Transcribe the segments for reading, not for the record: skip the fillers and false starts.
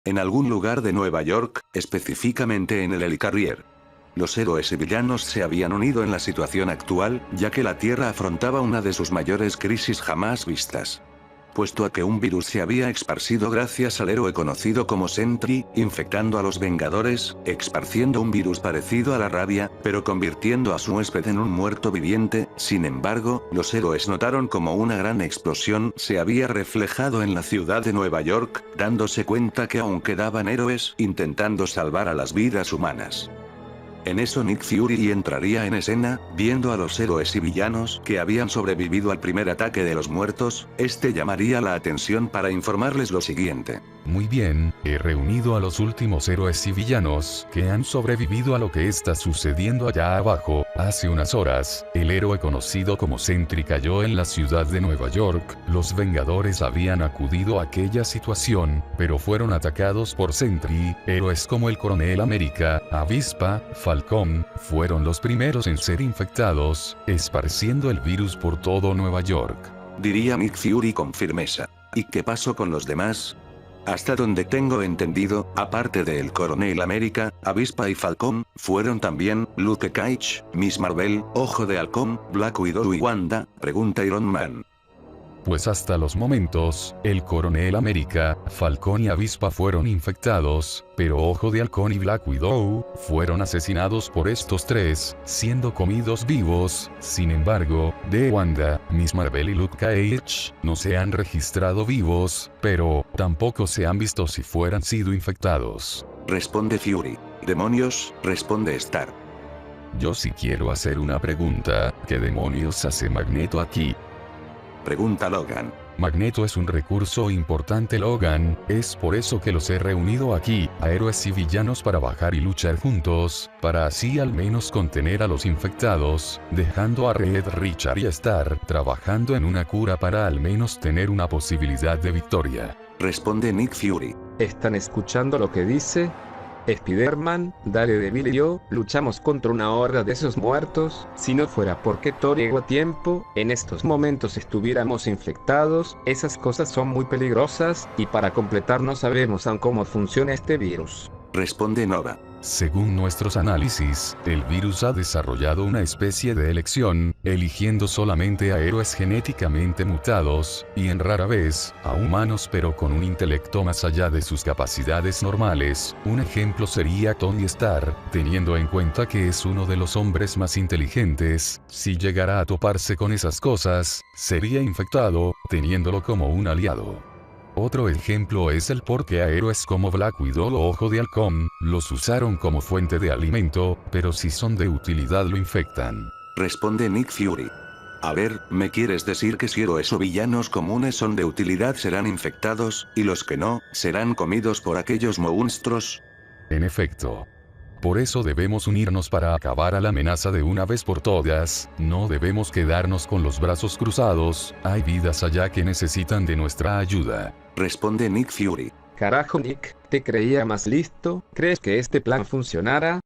En algún lugar de Nueva York, específicamente en el Helicarrier. Los héroes y villanos se habían unido en la situación actual, ya que la Tierra afrontaba una de sus mayores crisis jamás vistas. Puesto a que un virus se había esparcido gracias al héroe conocido como Sentry, infectando a los Vengadores, esparciendo un virus parecido a la rabia, pero convirtiendo a su huésped en un muerto viviente. Sin embargo, los héroes notaron como una gran explosión se había reflejado en la ciudad de Nueva York, dándose cuenta que aún quedaban héroes intentando salvar a las vidas humanas. En eso Nick Fury entraría en escena, viendo a los héroes y villanos que habían sobrevivido al primer ataque de los muertos, este llamaría la atención para informarles lo siguiente. Muy bien, he reunido a los últimos héroes y villanos que han sobrevivido a lo que está sucediendo allá abajo. Hace unas horas, el héroe conocido como Sentry cayó en la ciudad de Nueva York. Los Vengadores habían acudido a aquella situación, pero fueron atacados por Sentry. Héroes como el Coronel América, Avispa, Falcón, fueron los primeros en ser infectados, esparciendo el virus por todo Nueva York. Diría Nick Fury con firmeza. ¿Y qué pasó con los demás? Hasta donde tengo entendido, aparte del Coronel América, Avispa y Falcón, fueron también Luke Cage, Miss Marvel, Ojo de Halcón, Black Widow y Wanda, pregunta Iron Man. Pues hasta los momentos, el Coronel América, Falcón y Avispa fueron infectados, pero Ojo de Halcón y Black Widow fueron asesinados por estos tres, siendo comidos vivos. Sin embargo, de Wanda, Miss Marvel y Luke Cage no se han registrado vivos, pero tampoco se han visto si fueran sido infectados. Responde Fury. Demonios, responde Stark. Yo sí quiero hacer una pregunta. ¿Qué demonios hace Magneto aquí? Pregunta Logan. Magneto es un recurso importante, Logan, es por eso que los he reunido aquí, a héroes y villanos para bajar y luchar juntos, para así al menos contener a los infectados, dejando a Reed Richards y Stark trabajando en una cura para al menos tener una posibilidad de victoria. Responde Nick Fury. ¿Están escuchando lo que dice? Spider-Man, Daredevil y yo, luchamos contra una horda de esos muertos. Si no fuera porque Thor llegó a tiempo, en estos momentos estuviéramos infectados. Esas cosas son muy peligrosas, y para completar no sabemos aún cómo funciona este virus. Responde Nova. Según nuestros análisis, el virus ha desarrollado una especie de elección, eligiendo solamente a héroes genéticamente mutados, y en rara vez, a humanos pero con un intelecto más allá de sus capacidades normales. Un ejemplo sería Tony Stark, teniendo en cuenta que es uno de los hombres más inteligentes. Si llegara a toparse con esas cosas, sería infectado, teniéndolo como un aliado. Otro ejemplo es el por qué a héroes como Black Widow o Ojo de Halcón, los usaron como fuente de alimento, pero si son de utilidad lo infectan. Responde Nick Fury. A ver, ¿me quieres decir que si héroes o villanos comunes son de utilidad serán infectados, y los que no, serán comidos por aquellos monstruos? En efecto. Por eso debemos unirnos para acabar a la amenaza de una vez por todas, no debemos quedarnos con los brazos cruzados, hay vidas allá que necesitan de nuestra ayuda. Responde Nick Fury. Carajo Nick, te creía más listo. ¿Crees que este plan funcionará?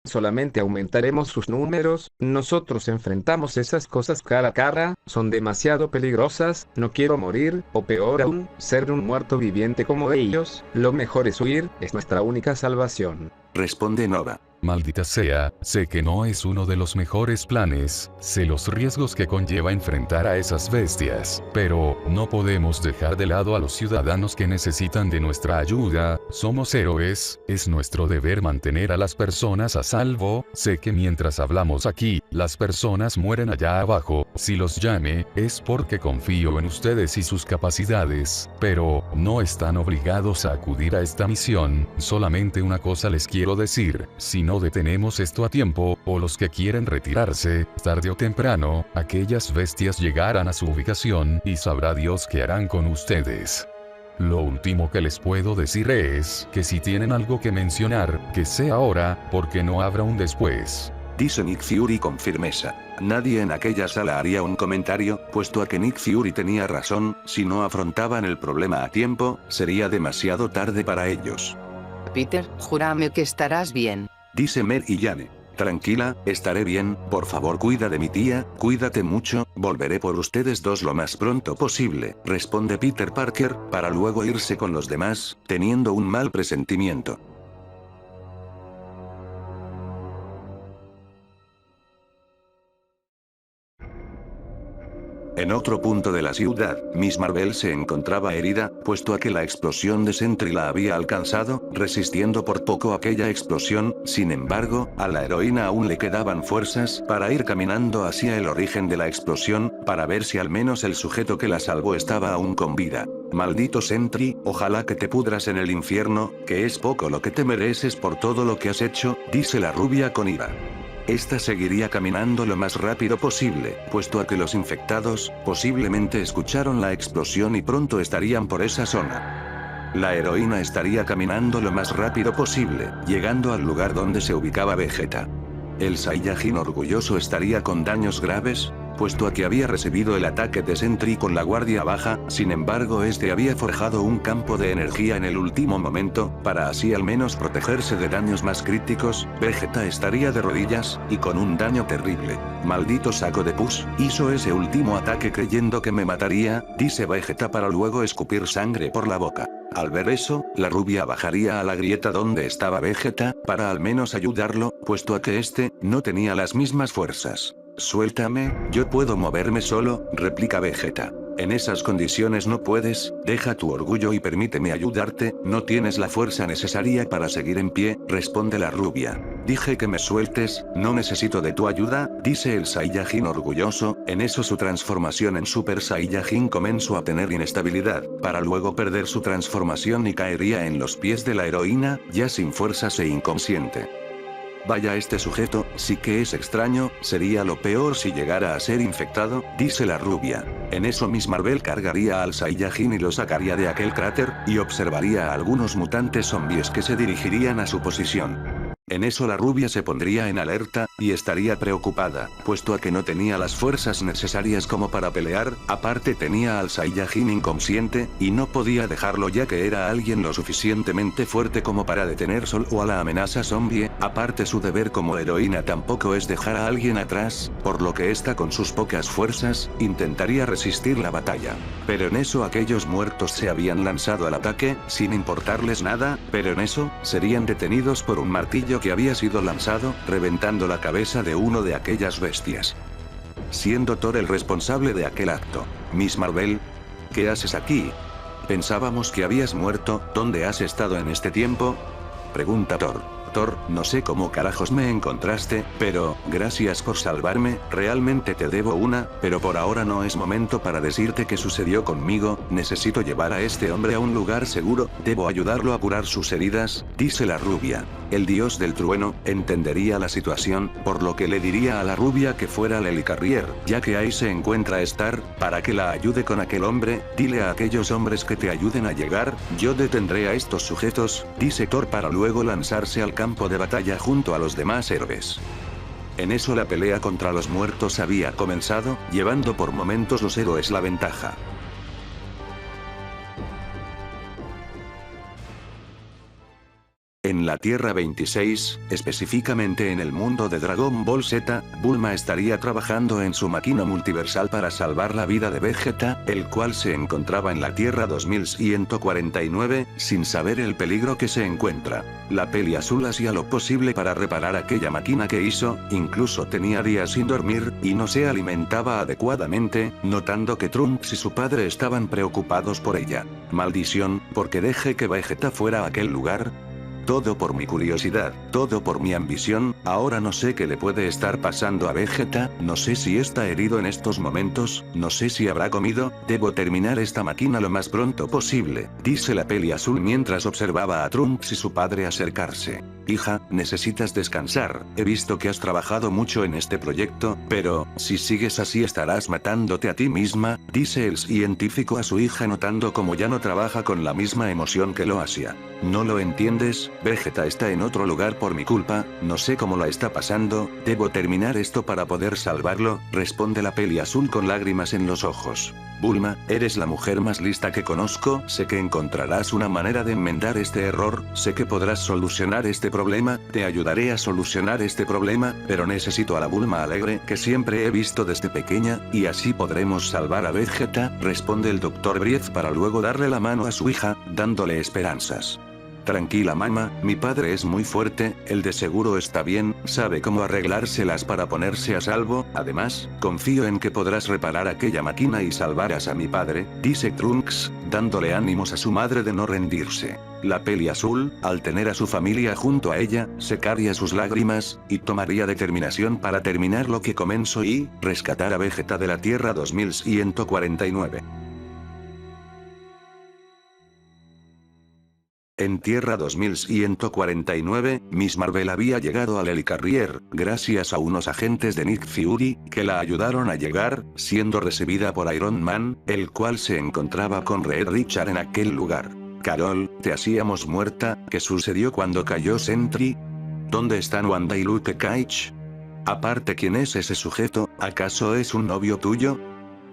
Solamente aumentaremos sus números. Nosotros enfrentamos esas cosas cara a cara, son demasiado peligrosas. No quiero morir, o peor aún, ser un muerto viviente como ellos. Lo mejor es huir, es nuestra única salvación. Responde Nova. Maldita sea, sé que no es uno de los mejores planes, sé los riesgos que conlleva enfrentar a esas bestias, pero no podemos dejar de lado a los ciudadanos que necesitan de nuestra ayuda. Somos héroes, es nuestro deber mantener a las personas a salvo. Sé que mientras hablamos aquí, las personas mueren allá abajo. Si los llame, es porque confío en ustedes y sus capacidades, pero no están obligados a acudir a esta misión. Solamente una cosa les quiero decir, si no detenemos esto a tiempo, o los que quieren retirarse, tarde o temprano, aquellas bestias llegarán a su ubicación y sabrá Dios qué harán con ustedes. Lo último que les puedo decir es que si tienen algo que mencionar, que sea ahora, porque no habrá un después. Dice Nick Fury con firmeza. Nadie en aquella sala haría un comentario, puesto a que Nick Fury tenía razón, si no afrontaban el problema a tiempo, sería demasiado tarde para ellos. Peter, júrame que estarás bien. Dice Mary Jane. Tranquila, estaré bien, por favor cuida de mi tía, cuídate mucho, volveré por ustedes dos lo más pronto posible, responde Peter Parker, para luego irse con los demás, teniendo un mal presentimiento. En otro punto de la ciudad, Miss Marvel se encontraba herida, puesto a que la explosión de Sentry la había alcanzado, resistiendo por poco aquella explosión. Sin embargo, a la heroína aún le quedaban fuerzas para ir caminando hacia el origen de la explosión, para ver si al menos el sujeto que la salvó estaba aún con vida. Maldito Sentry, ojalá que te pudras en el infierno, que es poco lo que te mereces por todo lo que has hecho, dice la rubia con ira. Esta seguiría caminando lo más rápido posible, puesto a que los infectados, posiblemente escucharon la explosión y pronto estarían por esa zona. La heroína estaría caminando lo más rápido posible, llegando al lugar donde se ubicaba Vegeta. El Saiyajin orgulloso estaría con daños graves, puesto a que había recibido el ataque de Sentry con la guardia baja. Sin embargo, este había forjado un campo de energía en el último momento, para así al menos protegerse de daños más críticos. Vegeta estaría de rodillas, y con un daño terrible. Maldito saco de pus, hizo ese último ataque creyendo que me mataría, dice Vegeta para luego escupir sangre por la boca. Al ver eso, la rubia bajaría a la grieta donde estaba Vegeta, para al menos ayudarlo, puesto a que este no tenía las mismas fuerzas. Suéltame, yo puedo moverme solo, replica Vegeta. En esas condiciones no puedes, deja tu orgullo y permíteme ayudarte, no tienes la fuerza necesaria para seguir en pie, responde la rubia. Dije que me sueltes, no necesito de tu ayuda, dice el Saiyajin orgulloso. En eso su transformación en Super Saiyajin comenzó a tener inestabilidad, para luego perder su transformación y caería en los pies de la heroína, ya sin fuerzas e inconsciente. Vaya, este sujeto, sí que es extraño, sería lo peor si llegara a ser infectado, dice la rubia. En eso Miss Marvel cargaría al Saiyajin y lo sacaría de aquel cráter, y observaría a algunos mutantes zombies que se dirigirían a su posición. En eso la rubia se pondría en alerta, y estaría preocupada, puesto a que no tenía las fuerzas necesarias como para pelear. Aparte tenía al Saiyajin inconsciente, y no podía dejarlo ya que era alguien lo suficientemente fuerte como para detener solo a la amenaza zombie. Aparte su deber como heroína tampoco es dejar a alguien atrás, por lo que esta con sus pocas fuerzas, intentaría resistir la batalla. Pero en eso aquellos muertos se habían lanzado al ataque, sin importarles nada, pero en eso, serían detenidos por un martillo que había sido lanzado, reventando la cabeza de uno de aquellas bestias. Siendo Thor el responsable de aquel acto. Miss Marvel, ¿qué haces aquí? Pensábamos que habías muerto, ¿dónde has estado en este tiempo? Pregunta Thor. Thor, no sé cómo carajos me encontraste, pero, gracias por salvarme, realmente te debo una, pero por ahora no es momento para decirte qué sucedió conmigo. Necesito llevar a este hombre a un lugar seguro, debo ayudarlo a curar sus heridas, dice la rubia. El dios del trueno entendería la situación, por lo que le diría a la rubia que fuera al Helicarrier, ya que ahí se encuentra Star, para que la ayude con aquel hombre. Dile a aquellos hombres que te ayuden a llegar, yo detendré a estos sujetos, dice Thor para luego lanzarse al campo de batalla junto a los demás héroes. En eso la pelea contra los muertos había comenzado, llevando por momentos los héroes la ventaja. En la Tierra 26, específicamente en el mundo de Dragon Ball Z, Bulma estaría trabajando en su máquina multiversal para salvar la vida de Vegeta, el cual se encontraba en la Tierra 2149, sin saber el peligro que se encuentra. La Peli Azul hacía lo posible para reparar aquella máquina que hizo, incluso tenía días sin dormir, y no se alimentaba adecuadamente, notando que Trunks y su padre estaban preocupados por ella. Maldición, porque dejé que Vegeta fuera a aquel lugar. Todo por mi curiosidad, todo por mi ambición. Ahora no sé qué le puede estar pasando a Vegeta, no sé si está herido en estos momentos, no sé si habrá comido. Debo terminar esta máquina lo más pronto posible, dice la Peli Azul mientras observaba a Trunks y su padre acercarse. Hija, necesitas descansar, he visto que has trabajado mucho en este proyecto, pero, si sigues así estarás matándote a ti misma, dice el científico a su hija notando como ya no trabaja con la misma emoción que lo hacía. ¿No lo entiendes? Vegeta está en otro lugar por mi culpa, no sé cómo la está pasando, debo terminar esto para poder salvarlo, responde la Peli Azul con lágrimas en los ojos. Bulma, eres la mujer más lista que conozco, sé que encontrarás una manera de enmendar este error, sé que podrás solucionar este problema, te ayudaré a solucionar este problema, pero necesito a la Bulma alegre que siempre he visto desde pequeña, y así podremos salvar a Vegeta, responde el Dr. Brief para luego darle la mano a su hija, dándole esperanzas. Tranquila mamá, mi padre es muy fuerte, él de seguro está bien, sabe cómo arreglárselas para ponerse a salvo, además, confío en que podrás reparar aquella máquina y salvarás a mi padre, dice Trunks, dándole ánimos a su madre de no rendirse. La peli azul, al tener a su familia junto a ella, secaría sus lágrimas, y tomaría determinación para terminar lo que comenzó y rescatar a Vegeta de la Tierra 2149. En Tierra 2149, Miss Marvel había llegado al Helicarrier, gracias a unos agentes de Nick Fury, que la ayudaron a llegar, siendo recibida por Iron Man, el cual se encontraba con Reed Richards en aquel lugar. Carol, te hacíamos muerta, ¿qué sucedió cuando cayó Sentry? ¿Dónde están Wanda y Luke Cage? Aparte, ¿quién es ese sujeto? ¿Acaso es un novio tuyo?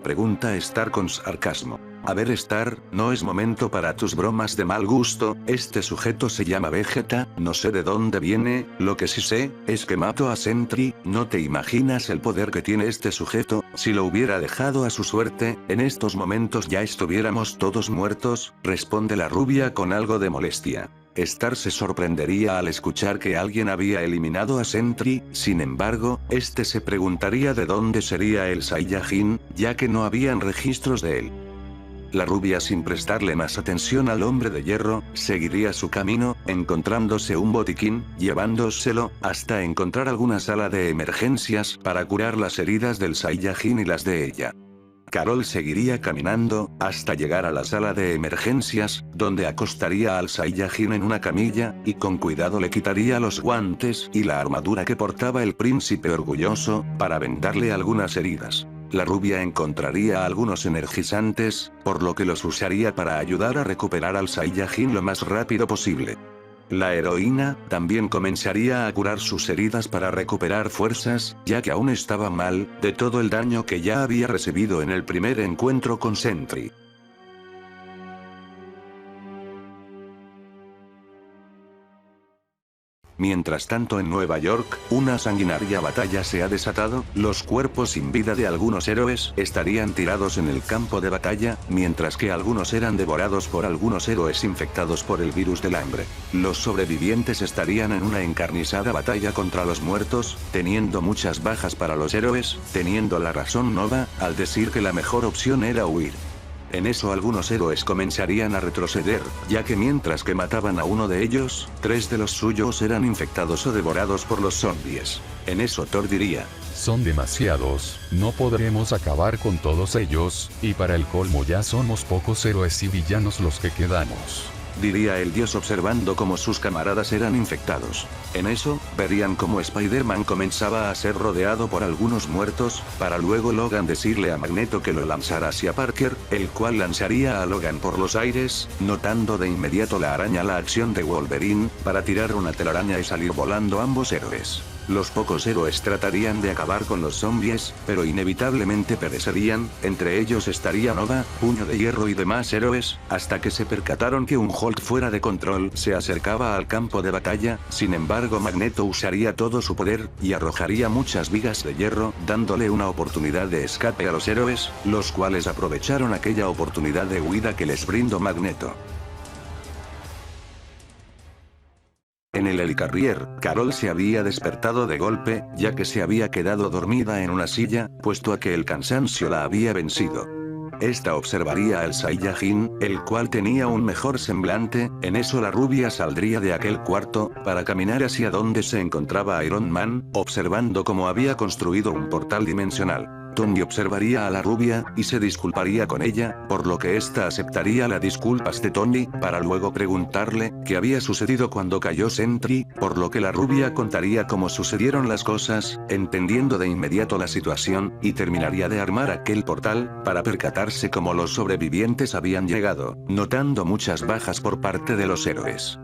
Pregunta Star con sarcasmo. A ver Star, no es momento para tus bromas de mal gusto, este sujeto se llama Vegeta, no sé de dónde viene, lo que sí sé, es que mató a Sentry, no te imaginas el poder que tiene este sujeto, si lo hubiera dejado a su suerte, en estos momentos ya estuviéramos todos muertos, responde la rubia con algo de molestia. Star se sorprendería al escuchar que alguien había eliminado a Sentry, sin embargo, este se preguntaría de dónde sería el Saiyajin, ya que no habían registros de él. La rubia, sin prestarle más atención al hombre de hierro, seguiría su camino, encontrándose un botiquín, llevándoselo, hasta encontrar alguna sala de emergencias para curar las heridas del Saiyajin y las de ella. Carol seguiría caminando, hasta llegar a la sala de emergencias, donde acostaría al Saiyajin en una camilla, y con cuidado le quitaría los guantes y la armadura que portaba el príncipe orgulloso, para vendarle algunas heridas. La rubia encontraría algunos energizantes, por lo que los usaría para ayudar a recuperar al Saiyajin lo más rápido posible. La heroína también comenzaría a curar sus heridas para recuperar fuerzas, ya que aún estaba mal, de todo el daño que ya había recibido en el primer encuentro con Sentry. Mientras tanto en Nueva York, una sanguinaria batalla se ha desatado, los cuerpos sin vida de algunos héroes estarían tirados en el campo de batalla, mientras que algunos eran devorados por algunos héroes infectados por el virus del hambre. Los sobrevivientes estarían en una encarnizada batalla contra los muertos, teniendo muchas bajas para los héroes, teniendo la razón Nova, al decir que la mejor opción era huir. En eso algunos héroes comenzarían a retroceder, ya que mientras que mataban a uno de ellos, 3 de los suyos eran infectados o devorados por los zombies. En eso Thor diría: son demasiados, no podremos acabar con todos ellos, y para el colmo ya somos pocos héroes y villanos los que quedamos. Diría el dios observando cómo sus camaradas eran infectados. En eso, verían cómo Spider-Man comenzaba a ser rodeado por algunos muertos, para luego Logan decirle a Magneto que lo lanzara hacia Parker, el cual lanzaría a Logan por los aires, notando de inmediato la araña la acción de Wolverine, para tirar una telaraña y salir volando ambos héroes. Los pocos héroes tratarían de acabar con los zombies, pero inevitablemente perecerían, entre ellos estaría Nova, Puño de Hierro y demás héroes, hasta que se percataron que un Hulk fuera de control se acercaba al campo de batalla, sin embargo Magneto usaría todo su poder, y arrojaría muchas vigas de hierro, dándole una oportunidad de escape a los héroes, los cuales aprovecharon aquella oportunidad de huida que les brindó Magneto. En el Helicarrier, Carol se había despertado de golpe, ya que se había quedado dormida en una silla, puesto a que el cansancio la había vencido. Esta observaría al Saiyajin, el cual tenía un mejor semblante, en eso la rubia saldría de aquel cuarto, para caminar hacia donde se encontraba Iron Man, observando cómo había construido un portal dimensional. Tony observaría a la rubia, y se disculparía con ella, por lo que ésta aceptaría las disculpas de Tony, para luego preguntarle qué había sucedido cuando cayó Sentry, por lo que la rubia contaría cómo sucedieron las cosas, entendiendo de inmediato la situación, y terminaría de armar aquel portal, para percatarse cómo los sobrevivientes habían llegado, notando muchas bajas por parte de los héroes.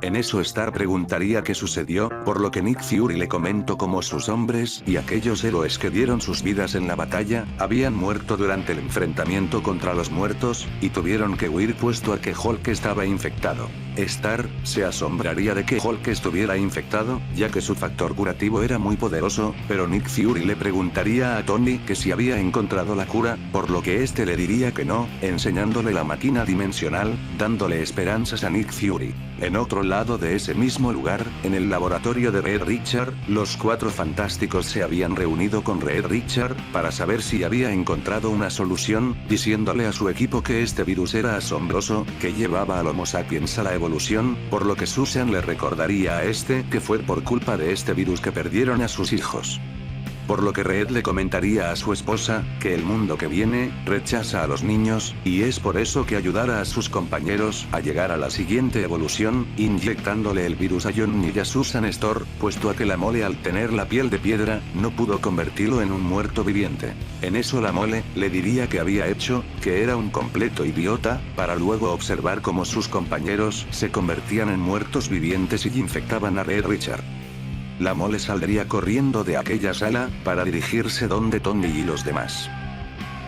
En eso Star preguntaría qué sucedió, por lo que Nick Fury le comentó cómo sus hombres y aquellos héroes que dieron sus vidas en la batalla, habían muerto durante el enfrentamiento contra los muertos, y tuvieron que huir puesto a que Hulk estaba infectado. Star se asombraría de que Hulk estuviera infectado, ya que su factor curativo era muy poderoso, pero Nick Fury le preguntaría a Tony que si había encontrado la cura, por lo que este le diría que no, enseñándole la máquina dimensional, dándole esperanzas a Nick Fury. En otro lado de ese mismo lugar, en el laboratorio de Reed Richard, los Cuatro Fantásticos se habían reunido con Reed Richard, para saber si había encontrado una solución, diciéndole a su equipo que este virus era asombroso, que llevaba al Homo sapiens a la evolución, por lo que Susan le recordaría a este que fue por culpa de este virus que perdieron a sus hijos. Por lo que Reed le comentaría a su esposa, que el mundo que viene, rechaza a los niños, y es por eso que ayudará a sus compañeros a llegar a la siguiente evolución, inyectándole el virus a John y a Susan Storm, puesto a que la Mole al tener la piel de piedra, no pudo convertirlo en un muerto viviente. En eso la Mole le diría que había hecho, que era un completo idiota, para luego observar cómo sus compañeros se convertían en muertos vivientes y infectaban a Reed Richard. La Mole saldría corriendo de aquella sala, para dirigirse donde Tony y los demás.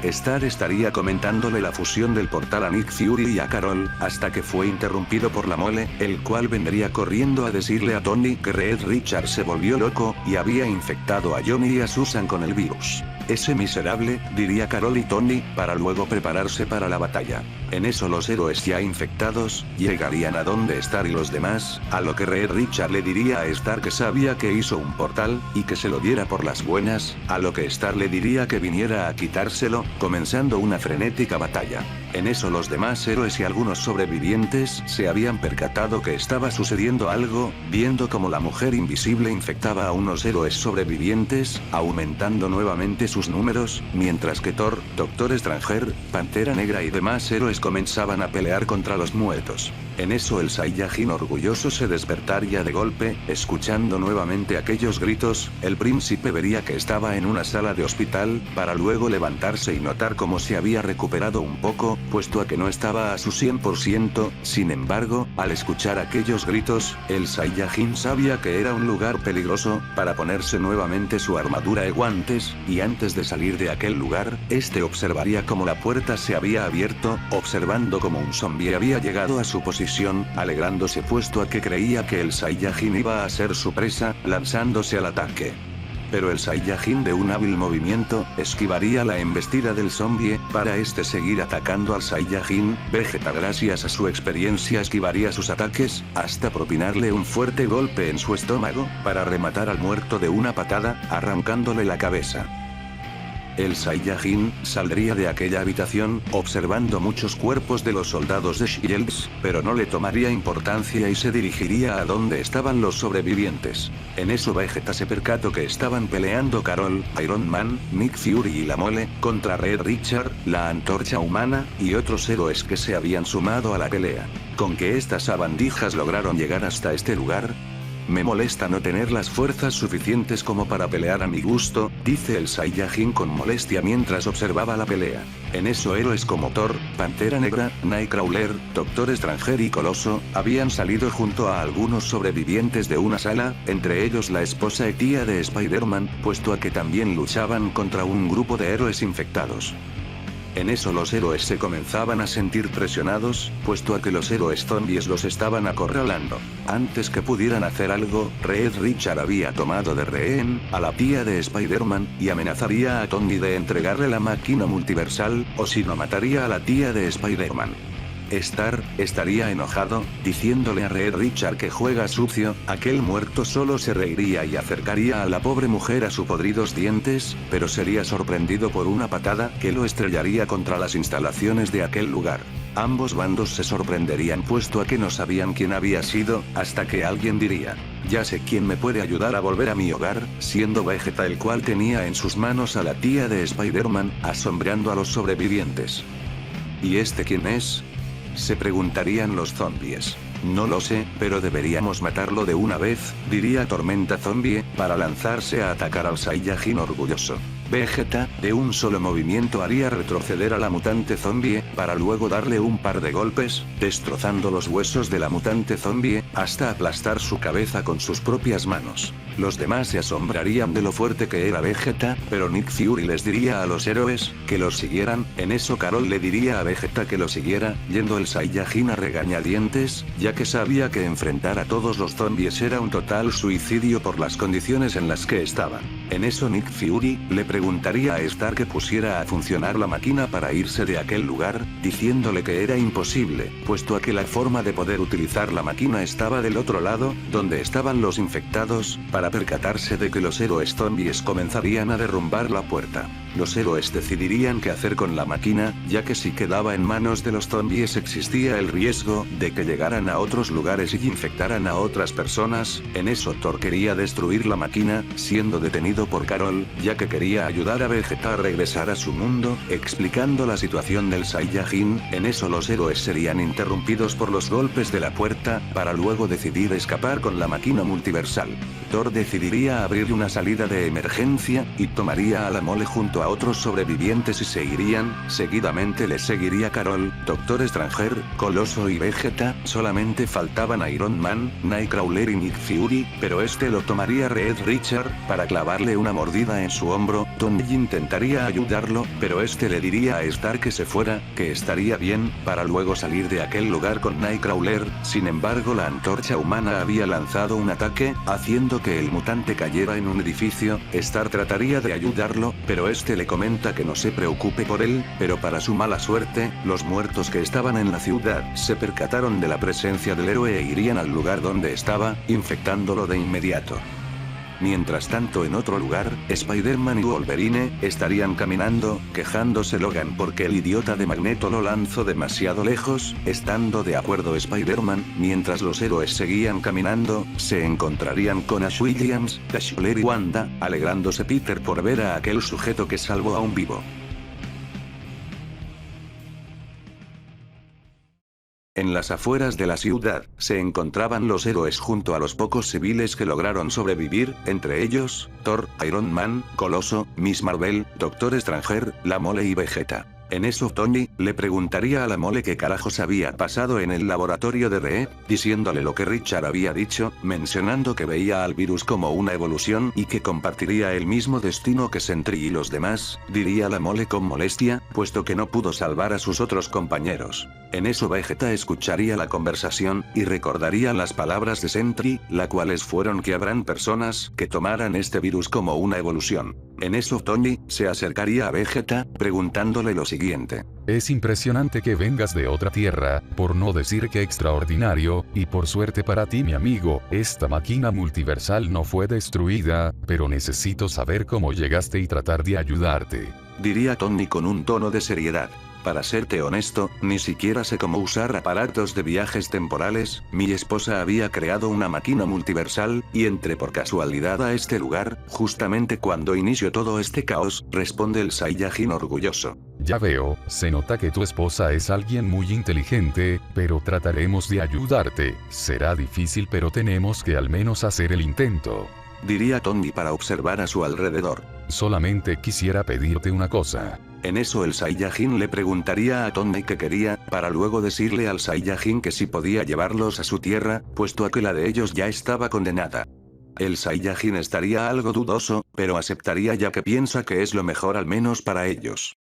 Star estaría comentándole la fusión del portal a Nick Fury y a Carol, hasta que fue interrumpido por la Mole, el cual vendría corriendo a decirle a Tony que Reed Richard se volvió loco, y había infectado a Johnny y a Susan con el virus. Ese miserable, diría Carol y Tony, para luego prepararse para la batalla. En eso los héroes ya infectados, llegarían a donde Star y los demás, a lo que Reed Richard le diría a Star que sabía que hizo un portal, y que se lo diera por las buenas, a lo que Star le diría que viniera a quitárselo, comenzando una frenética batalla. En eso los demás héroes y algunos sobrevivientes se habían percatado que estaba sucediendo algo, viendo como la mujer invisible infectaba a unos héroes sobrevivientes, aumentando nuevamente sus números, mientras que Thor, Doctor Stranger, Pantera Negra y demás héroes comenzaban a pelear contra los muertos. En eso el Saiyajin orgulloso se despertaría de golpe, escuchando nuevamente aquellos gritos, el príncipe vería que estaba en una sala de hospital, para luego levantarse y notar cómo se había recuperado un poco, puesto a que no estaba a su 100%, sin embargo, al escuchar aquellos gritos, el Saiyajin sabía que era un lugar peligroso, para ponerse nuevamente su armadura y guantes, y antes de salir de aquel lugar, este observaría cómo la puerta se había abierto, observando como un zombie había llegado a su posición, alegrándose puesto a que creía que el Saiyajin iba a ser su presa, lanzándose al ataque. Pero el Saiyajin de un hábil movimiento, esquivaría la embestida del zombie, para este seguir atacando al Saiyajin. Vegeta gracias a su experiencia esquivaría sus ataques, hasta propinarle un fuerte golpe en su estómago, para rematar al muerto de una patada, arrancándole la cabeza. El Saiyajin saldría de aquella habitación, observando muchos cuerpos de los soldados de Shields, pero no le tomaría importancia y se dirigiría a donde estaban los sobrevivientes. En eso Vegeta se percató que estaban peleando Carol, Iron Man, Nick Fury y la Mole, contra Reed Richard, la Antorcha Humana, y otros héroes que se habían sumado a la pelea. Con que estas sabandijas lograron llegar hasta este lugar. Me molesta no tener las fuerzas suficientes como para pelear a mi gusto, dice el Saiyajin con molestia mientras observaba la pelea. En eso héroes como Thor, Pantera Negra, Nightcrawler, Doctor Stranger y Coloso, habían salido junto a algunos sobrevivientes de una sala, entre ellos la esposa y tía de Spider-Man, puesto a que también luchaban contra un grupo de héroes infectados. En eso los héroes se comenzaban a sentir presionados, puesto a que los héroes zombies los estaban acorralando. Antes que pudieran hacer algo, Reed Richard había tomado de rehén a la tía de Spider-Man, y amenazaría a Tony de entregarle la máquina multiversal, o si no mataría a la tía de Spider-Man. Star estaría enojado, diciéndole a Reed Richard que juega sucio, aquel muerto solo se reiría y acercaría a la pobre mujer a sus podridos dientes, pero sería sorprendido por una patada que lo estrellaría contra las instalaciones de aquel lugar. Ambos bandos se sorprenderían puesto a que no sabían quién había sido, hasta que alguien diría, ya sé quién me puede ayudar a volver a mi hogar, siendo Vegeta el cual tenía en sus manos a la tía de Spider-Man, asombrando a los sobrevivientes. ¿Y este quién es?, se preguntarían los zombies. No lo sé, pero deberíamos matarlo de una vez, diría Tormenta Zombie, para lanzarse a atacar al Saiyajin orgulloso. Vegeta, de un solo movimiento haría retroceder a la mutante zombie, para luego darle un par de golpes, destrozando los huesos de la mutante zombie, hasta aplastar su cabeza con sus propias manos. Los demás se asombrarían de lo fuerte que era Vegeta, pero Nick Fury les diría a los héroes, que los siguieran. En eso Carol le diría a Vegeta que lo siguiera, yendo el Saiyajin a regañadientes, ya que sabía que enfrentar a todos los zombies era un total suicidio por las condiciones en las que estaban. En eso Nick Fury le preguntaría a Stark que pusiera a funcionar la máquina para irse de aquel lugar, diciéndole que era imposible, puesto a que la forma de poder utilizar la máquina estaba del otro lado, donde estaban los infectados, para percatarse de que los héroes zombies comenzarían a derrumbar la puerta. Los héroes decidirían qué hacer con la máquina, ya que si quedaba en manos de los zombies existía el riesgo de que llegaran a otros lugares y infectaran a otras personas. En eso Thor quería destruir la máquina, siendo detenido por Carol, ya que quería ayudar a Vegeta a regresar a su mundo, explicando la situación del Saiyajin. En eso los héroes serían interrumpidos por los golpes de la puerta, para luego decidir escapar con la máquina multiversal. Thor decidiría abrir una salida de emergencia, y tomaría a la Mole junto a otros sobrevivientes y se irían. Seguidamente les seguiría Carol, Doctor Stranger, Coloso y Vegeta. Solamente faltaban Iron Man, Nightcrawler y Nick Fury, pero este lo tomaría Red Richard, para clavarle una mordida en su hombro. Tony intentaría ayudarlo, pero este le diría a Stark que se fuera, que estaría bien, para luego salir de aquel lugar con Nightcrawler. Sin embargo, la antorcha humana había lanzado un ataque, haciendo que el mutante cayera en un edificio. Stark trataría de ayudarlo, pero este le comenta que no se preocupe por él, pero para su mala suerte, los muertos que estaban en la ciudad se percataron de la presencia del héroe e irían al lugar donde estaba, infectándolo de inmediato. Mientras tanto, en otro lugar, Spider-Man y Wolverine estarían caminando, quejándose Logan porque el idiota de Magneto lo lanzó demasiado lejos. Estando de acuerdo Spider-Man, mientras los héroes seguían caminando, se encontrarían con Ash Williams, Cashler y Wanda, alegrándose Peter por ver a aquel sujeto que salvó a un vivo. En las afueras de la ciudad, se encontraban los héroes junto a los pocos civiles que lograron sobrevivir, entre ellos, Thor, Iron Man, Coloso, Miss Marvel, Doctor Stranger, la Mole y Vegeta. En eso Tony le preguntaría a la Mole qué carajos había pasado en el laboratorio de Reed, diciéndole lo que Richard había dicho, mencionando que veía al virus como una evolución y que compartiría el mismo destino que Sentry y los demás. Diría la Mole con molestia, puesto que no pudo salvar a sus otros compañeros. En eso Vegeta escucharía la conversación, y recordaría las palabras de Sentry, las cuales fueron que habrán personas que tomaran este virus como una evolución. En eso Tony se acercaría a Vegeta, preguntándole lo siguiente. Es impresionante que vengas de otra tierra, por no decir que extraordinario, y por suerte para ti mi amigo, esta máquina multiversal no fue destruida, pero necesito saber cómo llegaste y tratar de ayudarte. Diría Tony con un tono de seriedad. Para serte honesto, ni siquiera sé cómo usar aparatos de viajes temporales. Mi esposa había creado una máquina multiversal, y entré por casualidad a este lugar, justamente cuando inició todo este caos, responde el Saiyajin orgulloso. Ya veo, se nota que tu esposa es alguien muy inteligente, pero trataremos de ayudarte. Será difícil, pero tenemos que al menos hacer el intento. Diría Tony para observar a su alrededor. Solamente quisiera pedirte una cosa. En eso el Saiyajin le preguntaría a Tony qué quería, para luego decirle al Saiyajin que si podía llevarlos a su tierra, puesto a que la de ellos ya estaba condenada. El Saiyajin estaría algo dudoso, pero aceptaría ya que piensa que es lo mejor al menos para ellos.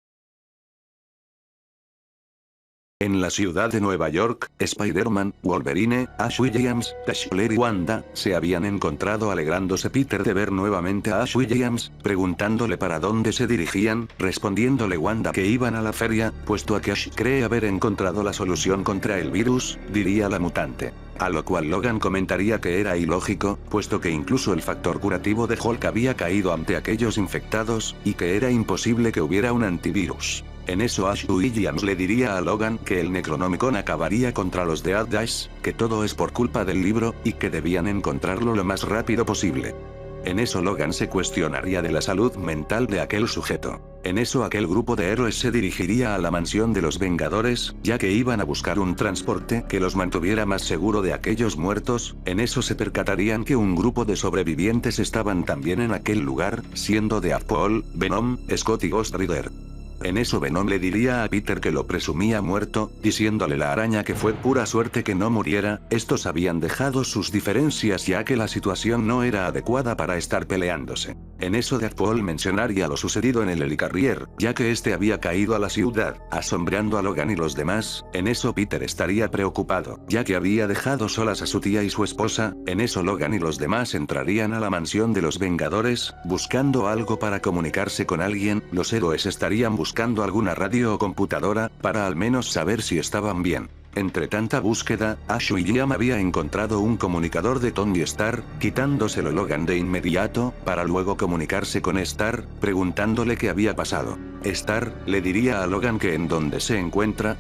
En la ciudad de Nueva York, Spider-Man, Wolverine, Ash Williams, Cashler y Wanda, se habían encontrado alegrándose Peter de ver nuevamente a Ash Williams, preguntándole para dónde se dirigían, respondiéndole Wanda que iban a la feria, puesto a que Ash cree haber encontrado la solución contra el virus, diría la mutante. A lo cual Logan comentaría que era ilógico, puesto que incluso el factor curativo de Hulk había caído ante aquellos infectados, y que era imposible que hubiera un antivirus. En eso Ash Williams le diría a Logan que el Necronomicon acabaría contra los de Dash, que todo es por culpa del libro, y que debían encontrarlo lo más rápido posible. En eso Logan se cuestionaría de la salud mental de aquel sujeto. En eso aquel grupo de héroes se dirigiría a la mansión de los Vengadores, ya que iban a buscar un transporte que los mantuviera más seguro de aquellos muertos. En eso se percatarían que un grupo de sobrevivientes estaban también en aquel lugar, siendo Deadpool, Venom, Scott y Ghost Rider. En eso Venom le diría a Peter que lo presumía muerto, diciéndole la araña que fue pura suerte que no muriera. Estos habían dejado sus diferencias ya que la situación no era adecuada para estar peleándose. En eso Deadpool mencionaría lo sucedido en el Helicarrier, ya que este había caído a la ciudad, asombrando a Logan y los demás. En eso Peter estaría preocupado, ya que había dejado solas a su tía y su esposa. En eso Logan y los demás entrarían a la mansión de los Vengadores, buscando algo para comunicarse con alguien. Los héroes estarían buscando alguna radio o computadora, para al menos saber si estaban bien. Entre tanta búsqueda, Ash y Liam había encontrado un comunicador de Tony Stark, quitándoselo Logan de inmediato, para luego comunicarse con Stark, preguntándole qué había pasado. Stark le diría a Logan que en dónde se encuentra,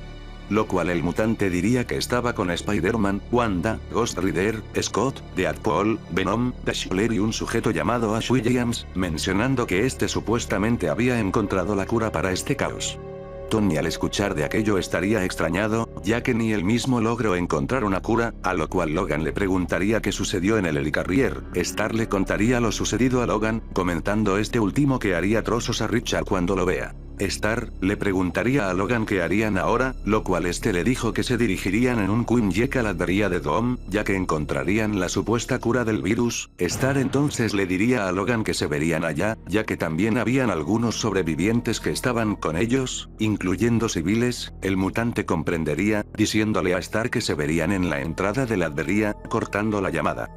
lo cual el mutante diría que estaba con Spider-Man, Wanda, Ghost Rider, Scott, Deadpool, Venom, Dazzler y un sujeto llamado Ash Williams, mencionando que este supuestamente había encontrado la cura para este caos. Tony al escuchar de aquello estaría extrañado, ya que ni él mismo logró encontrar una cura, a lo cual Logan le preguntaría qué sucedió en el Helicarrier. Stark le contaría lo sucedido a Logan, comentando este último que haría trozos a Richard cuando lo vea. Stark le preguntaría a Logan qué harían ahora, lo cual este le dijo que se dirigirían en un Quinjet a la Adveria de Doom, ya que encontrarían la supuesta cura del virus. Stark entonces le diría a Logan que se verían allá, ya que también habían algunos sobrevivientes que estaban con ellos, incluyendo civiles. El mutante comprendería, diciéndole a Stark que se verían en la entrada de la Adveria, cortando la llamada.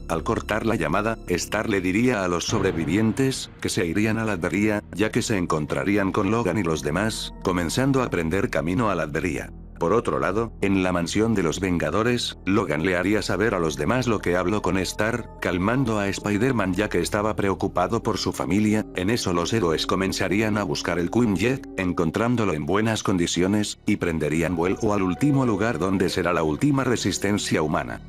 Al cortar la llamada, Stark le diría a los sobrevivientes que se irían a la Adveria, ya que se encontrarían con Logan y los demás, comenzando a prender camino a la Adveria. Por otro lado, en la mansión de los Vengadores, Logan le haría saber a los demás lo que habló con Stark, calmando a Spider-Man ya que estaba preocupado por su familia. En eso los héroes comenzarían a buscar el Quinjet, encontrándolo en buenas condiciones, y prenderían vuelo al último lugar donde será la última resistencia humana.